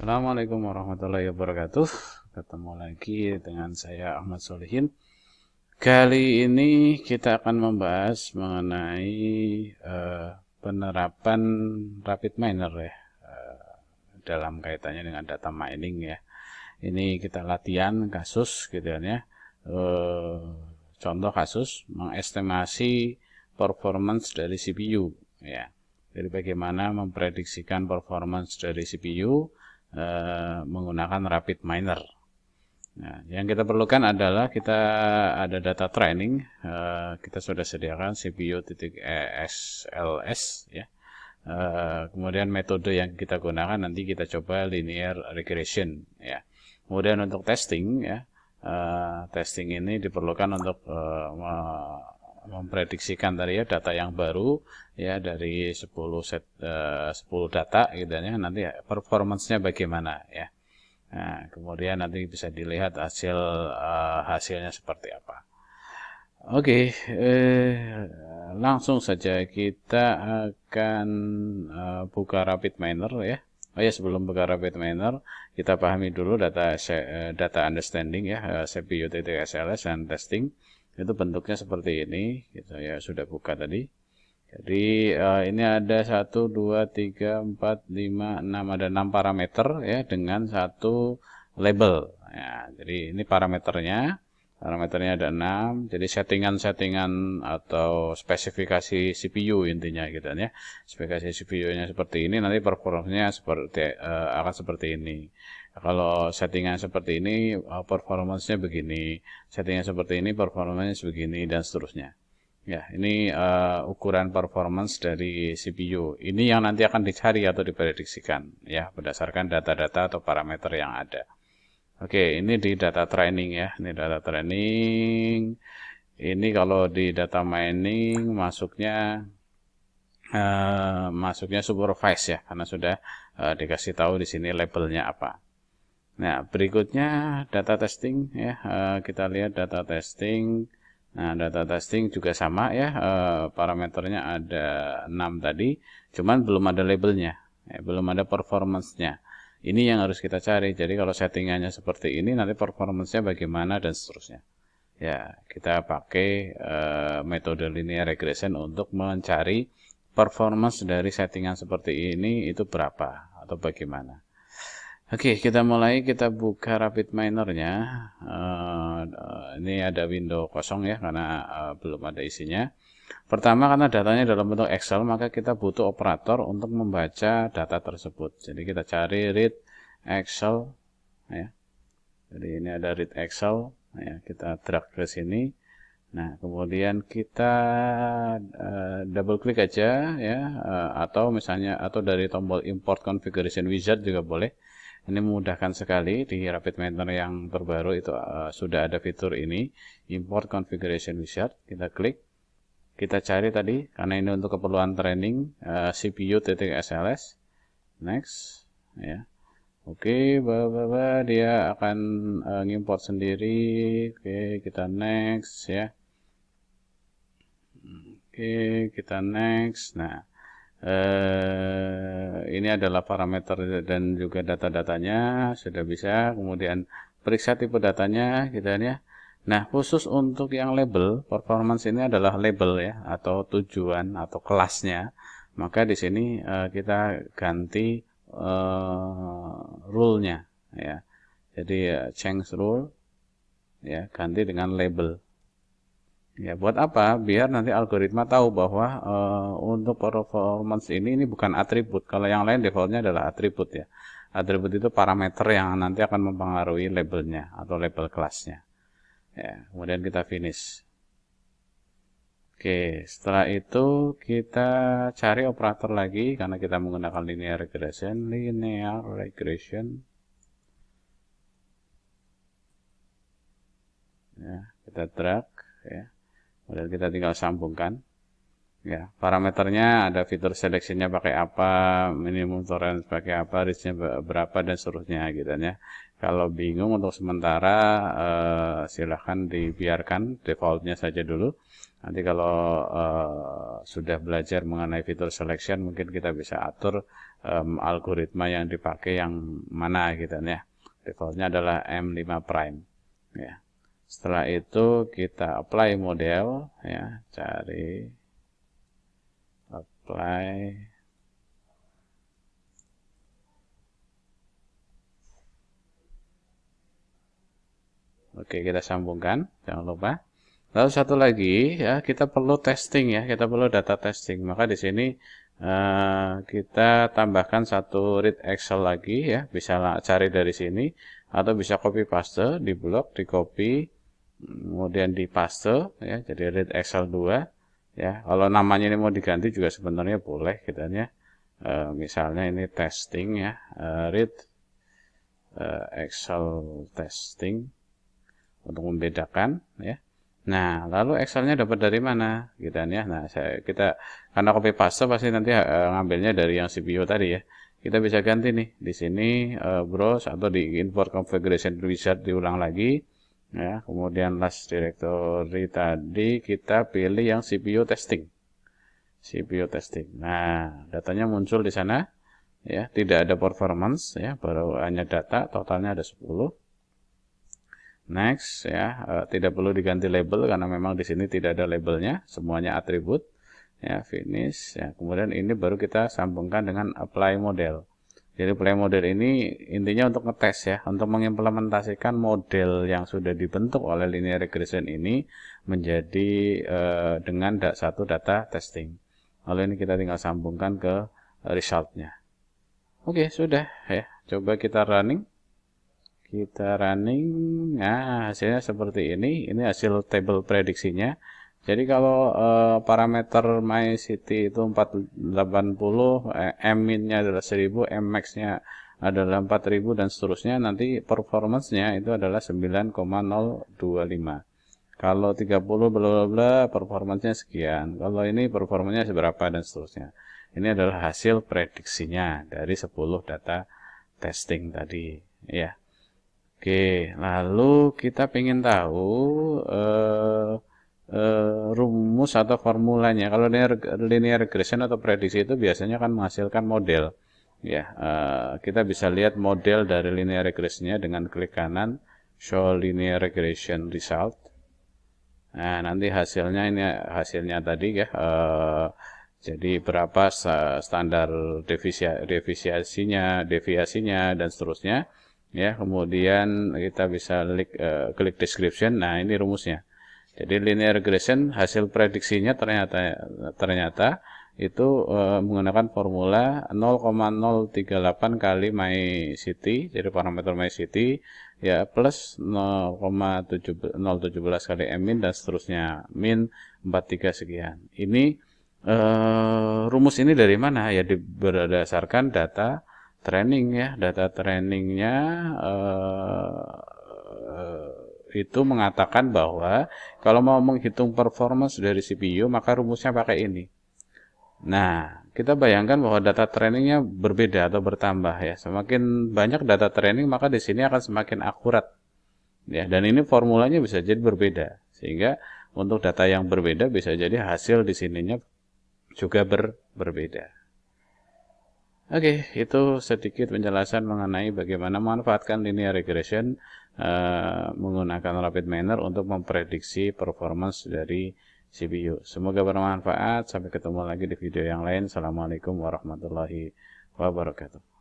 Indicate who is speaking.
Speaker 1: Assalamualaikum warahmatullahi wabarakatuh. Ketemu lagi dengan saya Ahmad Solihin. Kali ini kita akan membahas mengenai penerapan rapid miner ya, dalam kaitannya dengan data mining ya. Ini kita latihan kasus gitu kan ya. Contoh kasus mengestimasi performance dari CPU ya. Jadi bagaimana memprediksikan performance dari CPU menggunakan rapid miner. Nah, yang kita perlukan adalah kita ada data training, kita sudah sediakan CPU.SLS ya. Kemudian metode yang kita gunakan nanti kita coba linear regression ya. Kemudian untuk testing ya, testing ini diperlukan untuk memprediksikan tadi ya data yang baru ya dari 10 data gitu ya, nanti performance-nya bagaimana ya. Nah, kemudian nanti bisa dilihat hasilnya seperti apa. Oke, langsung saja kita akan buka rapid miner ya. Oh ya, sebelum buka rapid miner kita pahami dulu data understanding ya, CPU.SLS dan testing. Itu bentuknya seperti ini gitu ya, sudah buka tadi. Jadi ini ada 1 2 3 4 5 6, ada 6 parameter ya dengan satu label ya. Jadi ini parameternya ada 6. Jadi settingan atau spesifikasi CPU intinya gitu ya. Spesifikasi CPU-nya seperti ini, nanti performanya akan seperti ini. Kalau settingan seperti ini, performance-nya begini. Settingan seperti ini, performance-nya begini, dan seterusnya. Ya, ini ukuran performance dari CPU. Ini yang nanti akan dicari atau diprediksikan, ya, berdasarkan data-data atau parameter yang ada. Oke, ini di data training ya. Ini data training. Ini kalau di data mining masuknya supervise ya, karena sudah dikasih tahu di sini labelnya apa. Nah, berikutnya data testing ya. Kita lihat data testing. Nah, data testing juga sama ya. Parameternya ada 6 tadi, cuman belum ada labelnya, ya, belum ada performance-nya. Ini yang harus kita cari. Jadi kalau settingannya seperti ini, nanti performance-nya bagaimana dan seterusnya. Ya, kita pakai metode linear regression untuk mencari performance dari settingan seperti ini itu berapa atau bagaimana. Oke, kita mulai. Kita buka rapid minernya. Ini ada window kosong ya, karena belum ada isinya. Pertama, karena datanya dalam bentuk Excel, maka kita butuh operator untuk membaca data tersebut. Jadi kita cari read Excel ya. Jadi ini ada read Excel ya, kita drag ke sini. Nah, kemudian kita double klik aja ya, atau misalnya dari tombol import configuration wizard juga boleh. Ini memudahkan sekali. Di rapid miner yang terbaru itu sudah ada fitur ini, import configuration wizard. Kita klik, kita cari tadi, karena ini untuk keperluan training, CPU.SLS. Next ya. Oke, dia akan ngimport sendiri. Oke, kita next ya. Oke, kita next. Nah, ini adalah parameter dan juga data-datanya sudah bisa. Kemudian periksa tipe datanya gitu ya. Nah, khusus untuk yang label performance ini adalah label ya, atau tujuan atau kelasnya. Maka di sini kita ganti rule-nya ya. Jadi change rule ya, ganti dengan label. Ya, buat apa? Biar nanti algoritma tahu bahwa untuk performance ini bukan atribut. Kalau yang lain defaultnya adalah atribut ya. Atribut itu parameter yang nanti akan mempengaruhi labelnya atau label kelasnya. Ya, kemudian kita finish. Oke, setelah itu kita cari operator lagi karena kita menggunakan linear regression. Ya, kita drag ya. Kemudian kita tinggal sambungkan. Ya, parameternya ada fitur seleksinya pakai apa, minimum tolerance pakai apa, reach-nya berapa dan seterusnya gitu ya. Kalau bingung untuk sementara silahkan dibiarkan defaultnya saja dulu. Nanti kalau sudah belajar mengenai feature selection, mungkin kita bisa atur algoritma yang dipakai yang mana gitu ya. Defaultnya adalah M5 prime ya. Setelah itu kita apply model ya, cari apply. Oke, kita sambungkan, jangan lupa. Lalu satu lagi ya, kita perlu testing ya, kita perlu data testing. Maka di sini kita tambahkan satu read Excel lagi ya, bisa cari dari sini atau bisa copy paste di blok, di copy, kemudian di paste ya, jadi read Excel 2 ya. Kalau namanya ini mau diganti juga sebenarnya boleh gitu ya. Misalnya ini testing ya, read Excel testing untuk membedakan ya. Nah, lalu Excelnya dapat dari mana gitu ya. Nah, kita karena copy paste pasti nanti ngambilnya dari yang CPU tadi ya. Kita bisa ganti nih di sini browse atau di import configuration wizard diulang lagi ya. Kemudian last directory tadi kita pilih yang CPU testing. CPU testing. Nah, datanya muncul di sana ya, tidak ada performance ya, baru hanya data, totalnya ada 10. Next ya, tidak perlu diganti label karena memang di sini tidak ada labelnya, semuanya atribut ya. Finish ya. Kemudian ini baru kita sambungkan dengan apply model. Jadi apply model ini intinya untuk ngetes ya, untuk mengimplementasikan model yang sudah dibentuk oleh linear regression ini menjadi dengan satu data testing. Lalu ini kita tinggal sambungkan ke resultnya. Oke, sudah ya. Coba kita running. Nah hasilnya seperti ini hasil tabel prediksinya. Jadi kalau parameter MyCity itu 480, M-min-nya adalah 1000, M-max-nya adalah 4000 dan seterusnya, nanti performance-nya itu adalah 9,025. Kalau 30 bla bla bla performance-nya sekian. Kalau ini performanya seberapa dan seterusnya. Ini adalah hasil prediksinya dari 10 data testing tadi ya. Oke, lalu kita ingin tahu rumus atau formulanya. Kalau linear regression atau prediksi itu biasanya kan menghasilkan model. Ya, kita bisa lihat model dari linear regressionnya dengan klik kanan, show linear regression result. Nah, nanti hasilnya ini hasilnya tadi ya. Jadi berapa standar deviasinya dan seterusnya. Ya, kemudian kita bisa klik description. Nah, ini rumusnya. Jadi linear regression hasil prediksinya ternyata itu menggunakan formula 0,038 kali MyCity, jadi parameter MyCity ya, plus 0,017 kali min dan seterusnya, min 43 sekian. Ini rumus ini dari mana ya? Berdasarkan data training ya, data trainingnya itu mengatakan bahwa kalau mau menghitung performance dari CPU maka rumusnya pakai ini. Nah, kita bayangkan bahwa data trainingnya berbeda atau bertambah ya. Semakin banyak data training maka di sini akan semakin akurat ya. Dan ini formulanya bisa jadi berbeda, sehingga untuk data yang berbeda bisa jadi hasil di sininya juga berbeda. Oke, itu sedikit penjelasan mengenai bagaimana memanfaatkan linear regression menggunakan rapid manner untuk memprediksi performance dari CPU. Semoga bermanfaat. Sampai ketemu lagi di video yang lain. Assalamualaikum warahmatullahi wabarakatuh.